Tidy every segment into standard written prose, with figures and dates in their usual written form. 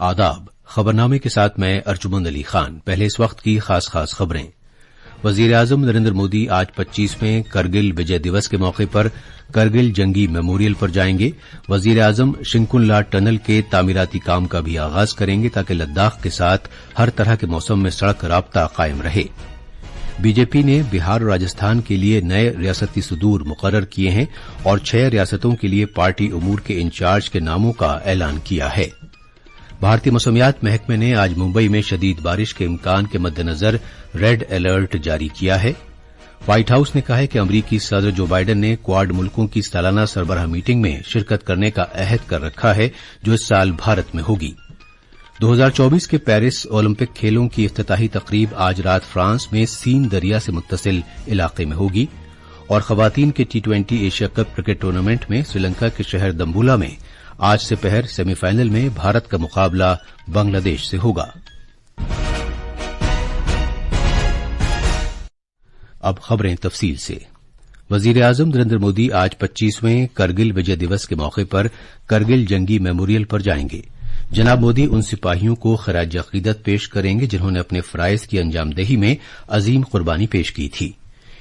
आदाब। खबरनामे के साथ मैं अर्जुमंद अली खान। पहले इस वक्त की खास खबरें। वजीर आजम नरेंद्र मोदी आज 25वें करगिल विजय दिवस के मौके पर करगिल जंगी मेमोरियल पर जाएंगे। वजीर आजम शिंकुनला टनल के तामीराती काम का भी आगाज करेंगे ताकि लद्दाख के साथ हर तरह के मौसम में सड़क राब्ता कायम रहे। बीजेपी ने बिहार और राजस्थान के लिए नए रियासती सुदूर मुकर्रर किए हैं और 6 रियासतों के लिए पार्टी उमूर के इंचार्ज के नामों का ऐलान किया है। भारतीय मौसमियात महकमे ने आज मुंबई में शदीद बारिश के इम्कान के मद्देनजर रेड अलर्ट जारी किया है। व्हाइट हाउस ने कहा है कि अमरीकी सदर जो बाइडेन ने क्वाड मुल्कों की सालाना सरबराह मीटिंग में शिरकत करने का अहद कर रखा है जो इस साल भारत में होगी। 2024 के पेरिस ओलंपिक खेलों की इफ्तिताही तकरीब आज रात फ्रांस में सीन दरिया से मुत्तसिल इलाके में होगी और खवातीन के T20 Asia cup cricket tournament में श्रीलंका के शहर दम्बुला में आज से पहर सेमीफाइनल में भारत का मुकाबला बांग्लादेश से होगा। अब खबरें तफसील से। वजीर आजम नरेंद्र मोदी आज 25वें करगिल विजय दिवस के मौके पर करगिल जंगी मेमोरियल पर जाएंगे। जनाब मोदी उन सिपाहियों को खराज अकीदत पेश करेंगे जिन्होंने अपने फराइज की अंजामदेही में अजीम कुर्बानी पेश की थी।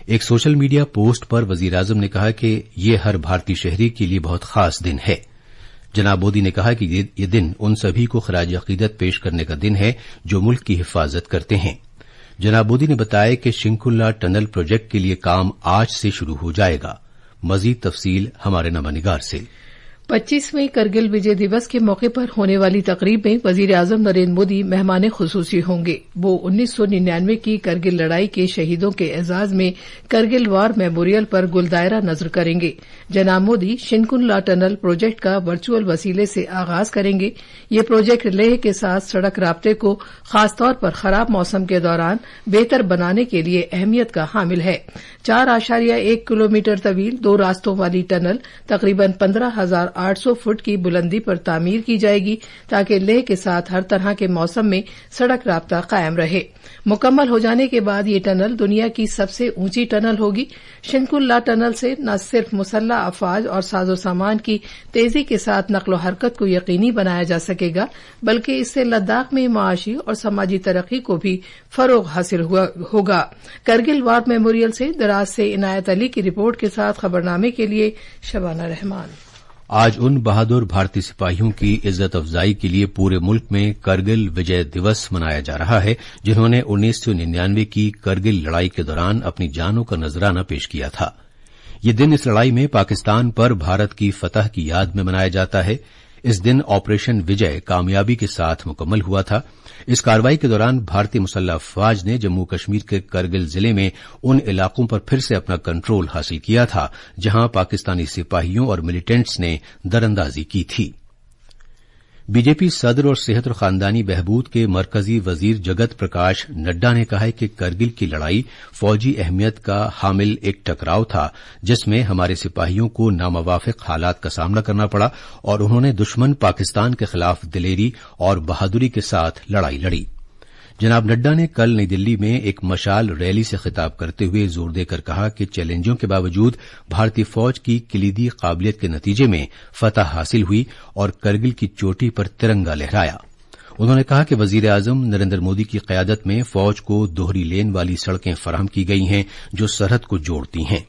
एक सोशल मीडिया पोस्ट पर वजीर आजम ने कहा कि यह हर भारतीय शहरी के लिए बहुत खास दिन है। जनाब मोदी ने कहा कि ये दिन उन सभी को खराज अकीदत पेश करने का दिन है जो मुल्क की हिफाजत करते हैं। जनाब मोदी ने बताया कि शिंकुला टनल प्रोजेक्ट के लिए काम आज से शुरू हो जाएगा। मजीद तफसील हमारे नवानिगार से। 25वें करगिल विजय दिवस के मौके पर होने वाली तकरीब में वजीर आजम नरेंद्र मोदी मेहमान खुसूसी होंगे। वो 1999 की करगिल लड़ाई के शहीदों के एजाज में करगिल वार मेमोरियल पर गुलदायरा नजर करेंगे। जनाब मोदी शिंकुला टनल प्रोजेक्ट का वर्चुअल वसीले से आगाज करेंगे। ये प्रोजेक्ट लेह के साथ सड़क राब्ते को खासतौर पर खराब मौसम के दौरान बेहतर बनाने के लिए अहमियत का हामिल है। 4.1 किलोमीटर तवील 2 रास्तों वाली टनल तकरीबन 15,800 फुट की बुलंदी पर तामीर की जाएगी ताकि लेह के साथ हर तरह के मौसम में सड़क राब्ता कायम रहे। मुकम्मल हो जाने के बाद ये टनल दुनिया की सबसे ऊंची टनल होगी। शिंकुला टनल से न सिर्फ मुसल्लह अफवाज और साजो सामान की तेजी के साथ नक्लो हरकत को यकीनी बनाया जा सकेगा बल्कि इससे लद्दाख में माशी और समाजी तरक्की को भी फरोग हासिल होगा। करगिल वार मेमोरियल से दराज से इनायत अली की रिपोर्ट के साथ खबरनामे के लिए शबाना रहमान। आज उन बहादुर भारतीय सिपाहियों की इज्जत अफजाई के लिए पूरे मुल्क में करगिल विजय दिवस मनाया जा रहा है जिन्होंने 1999 की करगिल लड़ाई के दौरान अपनी जानों का नजराना पेश किया था। ये दिन इस लड़ाई में पाकिस्तान पर भारत की फतह की याद में मनाया जाता है। इस दिन ऑपरेशन विजय कामयाबी के साथ मुकम्मल हुआ था। इस कार्रवाई के दौरान भारतीय मुसल्लह अफवाज ने जम्मू कश्मीर के करगिल जिले में उन इलाकों पर फिर से अपना कंट्रोल हासिल किया था जहां पाकिस्तानी सिपाहियों और मिलिटेंट्स ने दरअंदाजी की थी। बीजेपी सदर और सेहत और खानदानी बहबूद के मरकजी वजीर जगत प्रकाश नड्डा ने कहा है कि करगिल की लड़ाई फौजी अहमियत का हामिल एक टकराव था जिसमें हमारे सिपाहियों को नामवाफिक हालात का सामना करना पड़ा और उन्होंने दुश्मन पाकिस्तान के खिलाफ दिलेरी और बहादुरी के साथ लड़ाई लड़ी। जनाब नड्डा ने कल नई दिल्ली में एक मशाल रैली से खिताब करते हुए जोर देकर कहा कि चैलेंजों के बावजूद भारतीय फौज की कलीदी काबिलियत के नतीजे में फतह हासिल हुई और करगिल की चोटी पर तिरंगा लहराया। उन्होंने कहा कि वजीर आजम नरेंद्र मोदी की कयादत में फौज को दोहरी लेन वाली सड़कें फराहम की गई हैं जो सरहद को जोड़ती हैं।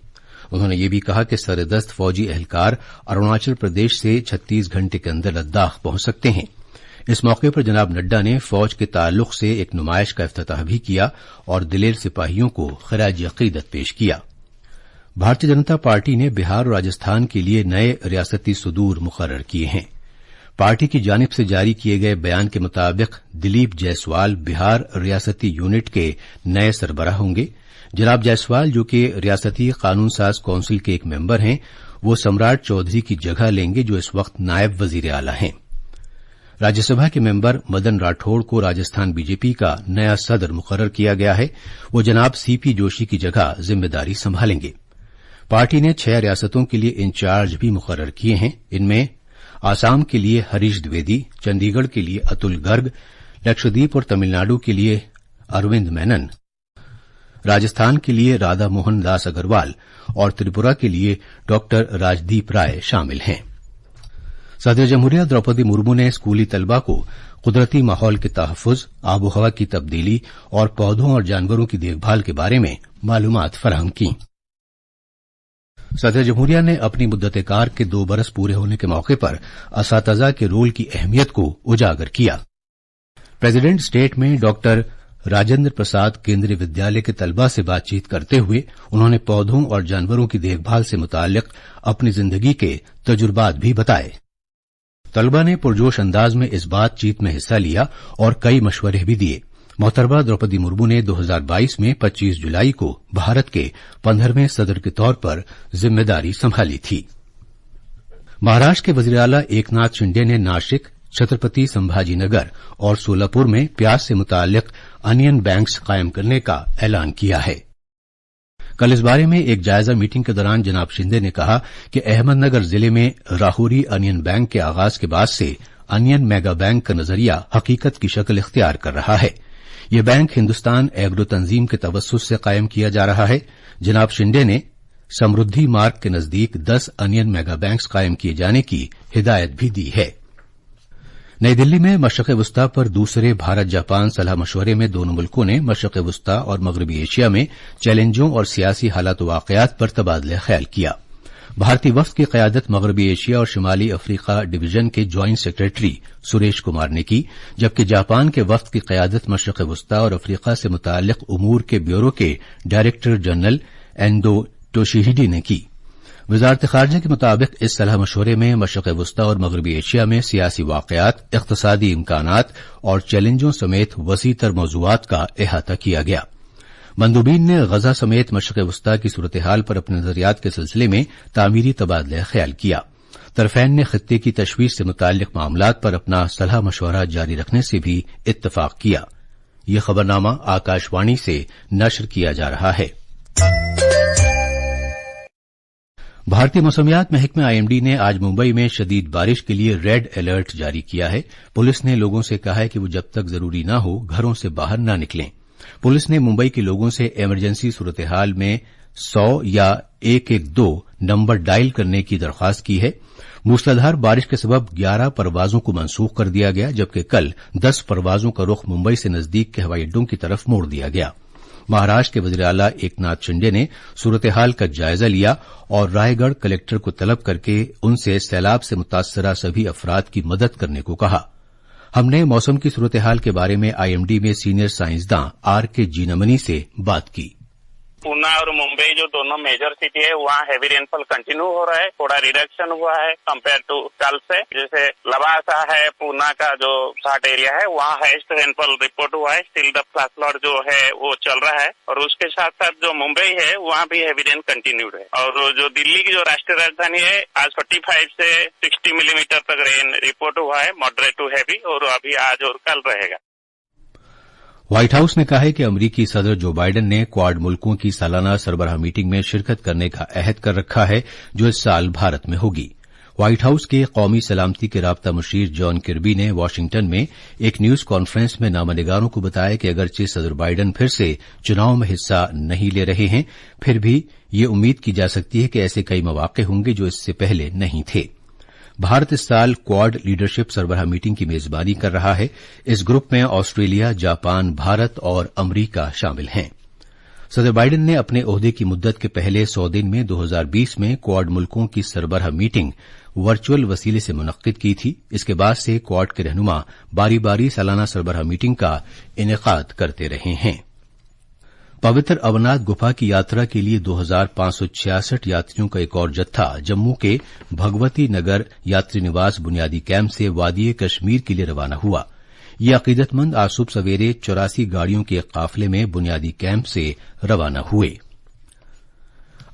उन्होंने ये भी कहा कि सरदस्त फौजी एहलकार अरुणाचल प्रदेश से 36 घंटे के अंदर लद्दाख पहुंच सकते हैं। इस मौके पर जनाब नड्डा ने फौज के ताल्लुक से एक नुमाइश का इफ्तिताह भी किया और दिलेर सिपाहियों को खराज अकीदत पेश किया। भारतीय जनता पार्टी ने बिहार और राजस्थान के लिए नए रियासती सुदूर मुकर्रर किए हैं। पार्टी की जानिब से जारी किए गए बयान के मुताबिक दिलीप जायसवाल बिहार रियासती यूनिट के नए सरबराह होंगे। जनाब जायसवाल जो कि रियासती कानून साज कौंसिल के एक मेंबर हैं वो सम्राट चौधरी की जगह लेंगे जो इस वक्त नायब वजीर आला हैं। राज्यसभा के मेंबर मदन राठौड़ को राजस्थान बीजेपी का नया सदर मुकर्रर किया गया है। वो जनाब सीपी जोशी की जगह जिम्मेदारी संभालेंगे। पार्टी ने 6 रियासतों के लिए इंचार्ज भी मुकर्रर किए हैं। इनमें आसाम के लिए हरीश द्विवेदी, चंडीगढ़ के लिए अतुल गर्ग, लक्षद्वीप और तमिलनाडु के लिए अरविंद मेनन, राजस्थान के लिए राधा मोहन दास अग्रवाल और त्रिपुरा के लिए डॉ राजदीप राय शामिल हैं। सदर जमहूरिया द्रौपदी मुर्मू ने स्कूली तलबा को कुदरती माहौल के तहफ़्फ़ुज़, आबो हवा की तब्दीली और पौधों और जानवरों की देखभाल के बारे में मालूमात फराहम की। सदर जमहूरिया ने अपनी मुद्दत-ए-कार के 2 बरस पूरे होने के मौके पर असातिज़ा के रोल की अहमियत को उजागर किया। प्रेसिडेंट स्टेट में डॉक्टर राजेंद्र प्रसाद केंद्रीय विद्यालय के तलबा से बातचीत करते हुए उन्होंने पौधों और जानवरों की देखभाल से मुताल्लिक अपनी जिंदगी के तजुर्बात भी बताए। तलबा ने पुरजोश अंदाज में इस बातचीत में हिस्सा लिया और कई मशवरे भी दिए। मोहतरमा द्रौपदी मुर्मू ने 2022 में 25 जुलाई को भारत के 15वें सदर के तौर पर जिम्मेदारी संभाली थी। महाराष्ट्र के वजीर आला एकनाथ शिंदे ने नासिक, छत्रपति संभाजी नगर और सोलापुर में प्याज से मुताल्लिक अनियन बैंक्स कायम करने का ऐलान किया है। कल इस बारे में एक जायजा मीटिंग के दौरान जनाब शिंदे ने कहा कि अहमदनगर जिले में राहुरी अनियन बैंक के आगाज के बाद से अनियन मेगा बैंक का नजरिया हकीकत की शक्ल इख्तियार कर रहा है। यह बैंक हिंदुस्तान एग्रो तंजीम के तवस्सुस से कायम किया जा रहा है। जनाब शिंदे ने समृद्धि मार्ग के नजदीक 10 अनियन मेगा बैंक्स कायम किए जाने की हिदायत भी दी है। नई दिल्ली में मशरक़ वस्ता पर दूसरे भारत जापान सलाह मशवरे में दोनों मुल्कों ने मशरक़ वस्ता और मगरबी एशिया में चैलेंजों और सियासी हालात वाक़यात पर तबादला ख्याल किया। भारतीय वफ्द की क़यादत मगरबी एशिया और शिमाली अफ्रीका डिवीजन के ज्वाइंट सेक्रेटरी सुरेश कुमार ने की, जबकि जापान के वफ्द की क़यादत मशरक़ वस्ता और अफ्रीका से मुताल्लिक उमूर के ब्यूरो के डायरेक्टर जनरल एंडो टोशिहिडी ने की। वज़ारत ख़ारजा के मुताबिक इस सलाह मशवरे में मशरक़ वस्ता और मगरबी एशिया में सियासी वाक़यात, इक़्तिसादी इम्कानात और चैलेंजों समेत वसीतर मौज़ूआत का अहाता किया गया। मंदूबीन ने गजा समेत मशरक़ वस्ता की सूरत हाल पर अपने नज़रियात के सिलसिले में तामीरी तबादला ख्याल किया। तरफ़ैन ने खित्ते की तशवीश से मुताल्लिक मामलात पर अपना सलाह मशवरा जारी रखने से भी इत्तफ़ाक़ किया। यह खबरनामा आकाशवाणी से नशर किया जा रहा है। भारतीय मौसमियात महकमे आईएमडी ने आज मुंबई में शदीद बारिश के लिए रेड अलर्ट जारी किया है। पुलिस ने लोगों से कहा है कि वो जब तक जरूरी न हो घरों से बाहर न निकलें। पुलिस ने मुंबई के लोगों से इमरजेंसी सूरत हाल में 100 या 112 नंबर डायल करने की दरख्वास्त की है। मूसलाधार बारिश के सबब 11 परवाजों को मनसूख कर दिया गया, जबकि कल 10 परवाजों का रुख मुंबई से नजदीक के हवाई अड्डों की तरफ मोड़ दिया गया। महाराष्ट्र के वज़ीर आला एकनाथ शिंदे ने सूरत हाल का जायजा लिया और रायगढ़ कलेक्टर को तलब करके उनसे सैलाब से मुतासरा सभी अफराद की मदद करने को कहा। हमने मौसम की सूरत हाल के बारे में आईएमडी में सीनियर साइंसदान आर.के. जीनमनी से बात की। पूना और मुंबई जो दोनों मेजर सिटी है वहाँ हैवी रेनफॉल कंटिन्यू हो रहा है। थोड़ा रिडक्शन हुआ है कंपेयर टू कल से। जैसे लवासा है, पूना का जो घाट एरिया है वहाँ हाईएस्ट रेनफॉल रिपोर्ट हुआ है। स्टिल द फ्लैश फ्लड जो है वो चल रहा है और उसके साथ साथ जो मुंबई है वहाँ भी हैवी रेन कंटिन्यूड है। और जो दिल्ली की जो राष्ट्रीय राजधानी है आज 45 से 60 मिलीमीटर तक रेन रिपोर्ट हुआ है, मॉडरेट टू हैवी, और अभी आज और कल रहेगा। व्हाइट हाउस ने कहा है कि अमरीकी सदर जो बाइडेन ने क्वाड मुल्कों की सालाना सरबराह मीटिंग में शिरकत करने का अहद कर रखा है, जो इस साल भारत में होगी। व्हाइट हाउस के कौमी सलामती के राब्ता मुशीर जॉन किर्बी ने वाशिंगटन में एक न्यूज कॉन्फ्रेंस में नामनिगारों को बताया कि अगरचे सदर बाइडेन फिर से चुनाव में हिस्सा नहीं ले रहे हैं, फिर भी ये उम्मीद की जा सकती है कि ऐसे कई मौके होंगे जो इससे पहले नहीं थे। भारत इस साल क्वाड लीडरशिप सरबराह मीटिंग की मेजबानी कर रहा है। इस ग्रुप में ऑस्ट्रेलिया, जापान, भारत और अमरीका शामिल हैं। सदर बाइडेन ने अपने ओहदे की मुद्दत के पहले 100 दिन में 2020 में क्वाड मुल्कों की सरबराह मीटिंग वर्चुअल वसीले से मुनक्किद की थी। इसके बाद से क्वाड के रहनुमा बारी बारी सालाना सरबराह मीटिंग का इनेकाद करते रहे हैं। पवित्र अमरनाथ गुफा की यात्रा के लिए 2566 यात्रियों का एक और जत्था जम्मू के भगवती नगर यात्री निवास बुनियादी कैंप से वादी कश्मीर के लिए रवाना हुआ। ये अकीदतमंद आज सुबह सवेरे 84 गाड़ियों के एक काफिले में बुनियादी कैंप से रवाना हुए।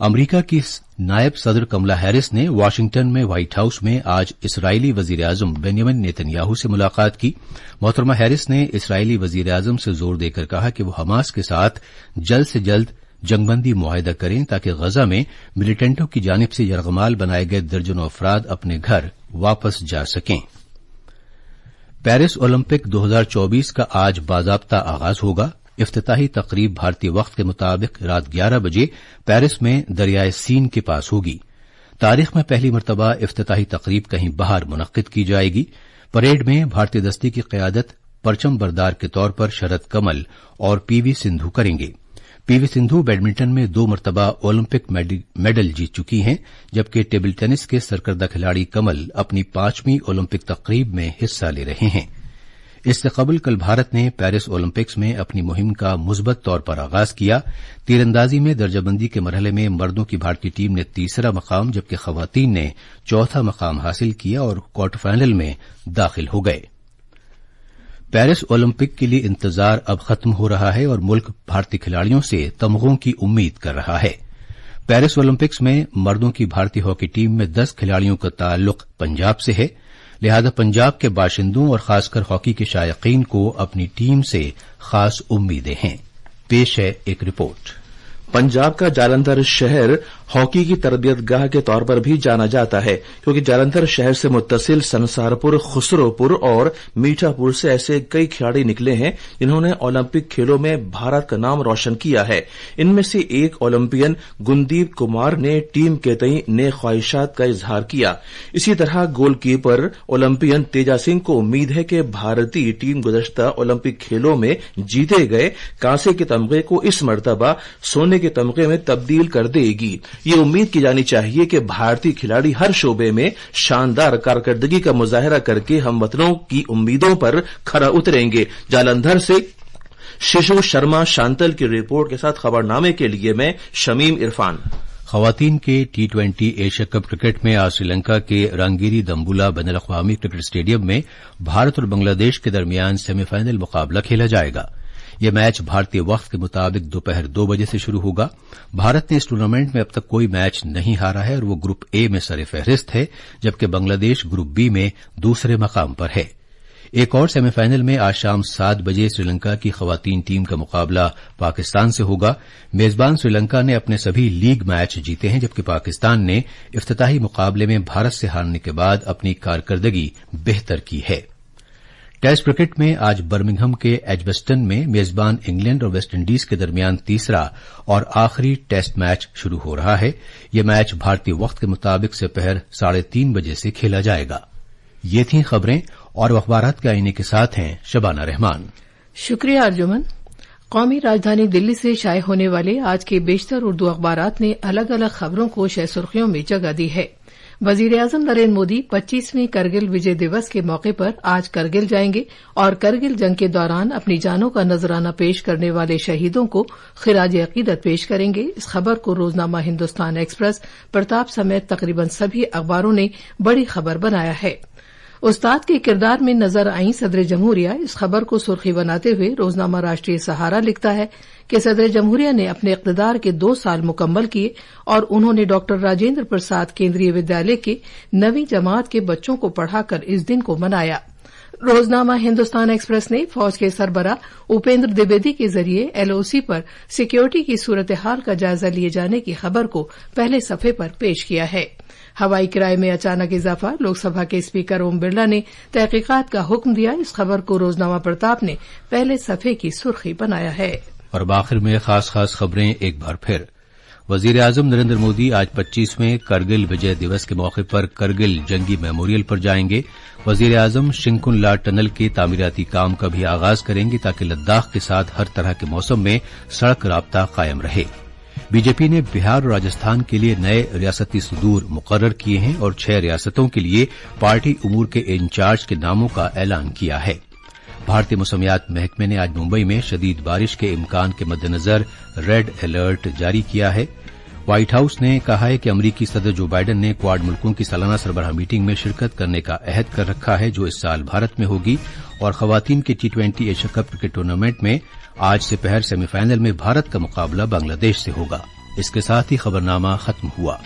अमरीका की नायब सदर कमला हैरिस ने वाशिंगटन में व्हाइट हाउस में आज इसराइली वजीर आजम बेंयामिन नेतन्याहू से मुलाकात की। मोहतरमा हैरिस ने इसराइली वजीर आजम से जोर देकर कहा कि वो हमास के साथ जल्द से जल्द जंगबंदी मुआहदा करें ताकि गजा में मिलिटेंटों की जानिब से यरगमाल बनाए गए दर्जनों अफराद अपने घर वापस जा सकें। पेरिस ओलंपिक 2024 का आज बाज़ाब्ता आगाज होगा। इफ्तिताही तकरीब भारतीय वक्त के मुताबिक रात 11 बजे पेरिस में दरियाए सीन के पास होगी। तारीख में पहली मरतबा इफ्तिताही तकरीब कहीं बाहर मुनक्किद की जाएगी। परेड में भारतीय दस्ते की क़यादत परचम बरदार के तौर पर शरद कमल और पीवी सिंधु करेंगे। पीवी सिंधु बैडमिंटन में 2 मरतबा ओलंपिक मेडल जीत चुकी हैं, जबकि टेबल टेनिस के सरकर्दा खिलाड़ी कमल अपनी 5वीं ओलंपिक तकरीब में हिस्सा ले रहे हैं। इससे कबल कल भारत ने पेरिस ओलंपिक्स में अपनी मुहिम का मुस्बत तौर पर आगाज किया। तीरंदाजी में दर्जाबंदी के मरहले में मर्दों की भारतीय टीम ने तीसरा मकाम जबकि खवातीन ने चौथा मकाम हासिल किया और क्वार्टर फाइनल में दाखिल हो गए। पेरिस ओलंपिक के लिए इंतजार अब खत्म हो रहा है और मुल्क भारतीय खिलाड़ियों से तमगों की उम्मीद कर रहा है। पेरिस ओलंपिक्स में मर्दों की भारतीय हॉकी टीम में 10 खिलाड़ियों का ताल्लुक पंजाब से है, लिहाजा पंजाब के बाशिंदों और खासकर हॉकी के शायकीन को अपनी टीम से खास उम्मीदें हैं। पेश है एक रिपोर्ट। पंजाब का जालंधर शहर हॉकी की तरबियतगाह के तौर पर भी जाना जाता है, क्योंकि जालंधर शहर से मुत्तसिल संसारपुर, खुसरोपुर और मीठापुर से ऐसे कई खिलाड़ी निकले हैं जिन्होंने ओलंपिक खेलों में भारत का नाम रोशन किया है। इनमें से एक ओलंपियन गुनदीप कुमार ने टीम के तई नेक ख्वाहिशात का इजहार किया। इसी तरह गोलकीपर ओलंपियन तेजा सिंह को उम्मीद है कि भारतीय टीम गुज़श्ता ओलंपिक खेलों में जीते गए कांसे के तमगे को इस मरतबा सोने के तमगे में तब्दील कर देगी। ये उम्मीद की जानी चाहिए कि भारतीय खिलाड़ी हर शोबे में शानदार कारकर्दगी का मुजाहरा करके हमवतनों की उम्मीदों पर खरा उतरेंगे। जालंधर से शिशु शर्मा शांतल की रिपोर्ट के साथ खबरनामे के लिए मैं शमीम इरफान। खवातीन के T20 एशिया कप क्रिकेट में आज श्रीलंका के रंगीरी दम्बुला बैनुल-अक़वामी क्रिकेट स्टेडियम में भारत और बांग्लादेश के दरमियान सेमीफाइनल मुकाबला खेला जाएगा। यह मैच भारतीय वक्त के मुताबिक दोपहर 2 बजे से शुरू होगा। भारत ने इस टूर्नामेंट में अब तक कोई मैच नहीं हारा है और वो ग्रुप ए में सरफहरिस्त है, जबकि बांग्लादेश ग्रुप बी में दूसरे मकाम पर है। एक और सेमीफाइनल में आज शाम 7 बजे श्रीलंका की खवातीन टीम का मुकाबला पाकिस्तान से होगा। मेजबान श्रीलंका ने अपने सभी लीग मैच जीते हैं, जबकि पाकिस्तान ने इफ्तिताही मुकाबले में भारत से हारने के बाद अपनी कारकर्दगी बेहतर की है। टेस्ट क्रिकेट में आज बर्मिंघम के एजबस्टन में मेजबान इंग्लैंड और वेस्ट इंडीज के दरमियान तीसरा और आखिरी टेस्ट मैच शुरू हो रहा है। यह मैच भारतीय वक्त के मुताबिक दोपहर 3:30 बजे से खेला जाएगा। ये थीं खबरें और अखबारात के आईने के साथ हैं शबाना रहमान। शुक्रिया अर्जुमन। कौमी राजधानी दिल्ली से शाये होने वाले आज के बेशतर उर्दू अखबारात ने अलग अलग खबरों को शह सुर्खियों में जगह दी है। वजीर-ए-आज़म नरेंद्र मोदी 25वें करगिल विजय दिवस के मौके पर आज करगिल जाएंगे और करगिल जंग के दौरान अपनी जानों का नजराना पेश करने वाले शहीदों को खिराज अकीदत पेश करेंगे। इस खबर को रोजनामा हिंदुस्तान एक्सप्रेस, प्रताप समेत तकरीबन सभी अखबारों ने बड़ी खबर बनाया है। उस्ताद के किरदार में नजर आई सदर जमहूरिया, इस खबर को सुर्खी बनाते हुए रोजनामा राष्ट्रीय सहारा लिखता है कि सदर जमहूरिया ने अपने इक़्तिदार के 2 साल मुकम्मल किए और उन्होंने डॉक्टर राजेंद्र प्रसाद केंद्रीय विद्यालय के 9वीं जमात के बच्चों को पढ़ाकर इस दिन को मनाया। रोजनामा हिंदुस्तान एक्सप्रेस ने फौज के सरबरा उपेंद्र द्विवेदी के जरिए LOC पर सिक्योरिटी की सूरत हाल का जायजा लिए जाने की खबर को पहले सफे पर पेश किया है। हवाई किराए में अचानक इजाफा, लोकसभा के स्पीकर ओम बिरला ने तहकीकात का हुक्म दिया। इस खबर को रोजनामा प्रताप ने पहले सफे की सुर्खी बनाया है। और आखिर में खास खबरें एक बार फिर। वजीर-ए-आज़म नरेंद्र मोदी आज 25वें करगिल विजय दिवस के मौके पर करगिल जंगी मेमोरियल पर जाएंगे। वजीर-ए-आज़म शिंकुनला टनल के तामीराती काम का भी आगाज करेंगे ताकि लद्दाख के साथ हर तरह के मौसम में सड़क राब्ता कायम रहे। बीजेपी ने बिहार और राजस्थान के लिए नए रियासती सदूर मुकर्रर किए हैं और 6 रियासतों के लिए पार्टी उमूर के इंचार्ज के नामों का ऐलान किया है। भारतीय मौसमियात महकमे ने आज मुंबई में शदीद बारिश के इम्कान के मद्देनजर रेड अलर्ट जारी किया है। व्हाइट हाउस ने कहा है कि अमरीकी सदर जो बाइडेन ने क्वाड मुल्कों की सालाना सरबराह मीटिंग में शिरकत करने का अहद कर रखा है, जो इस साल भारत में होगी। और खवातीन के T20 Asia cup cricket tournament में आज दोपहर सेमीफाइनल में भारत का मुकाबला बांग्लादेश से होगा। इसके साथ ही खबरनामा खत्म हुआ।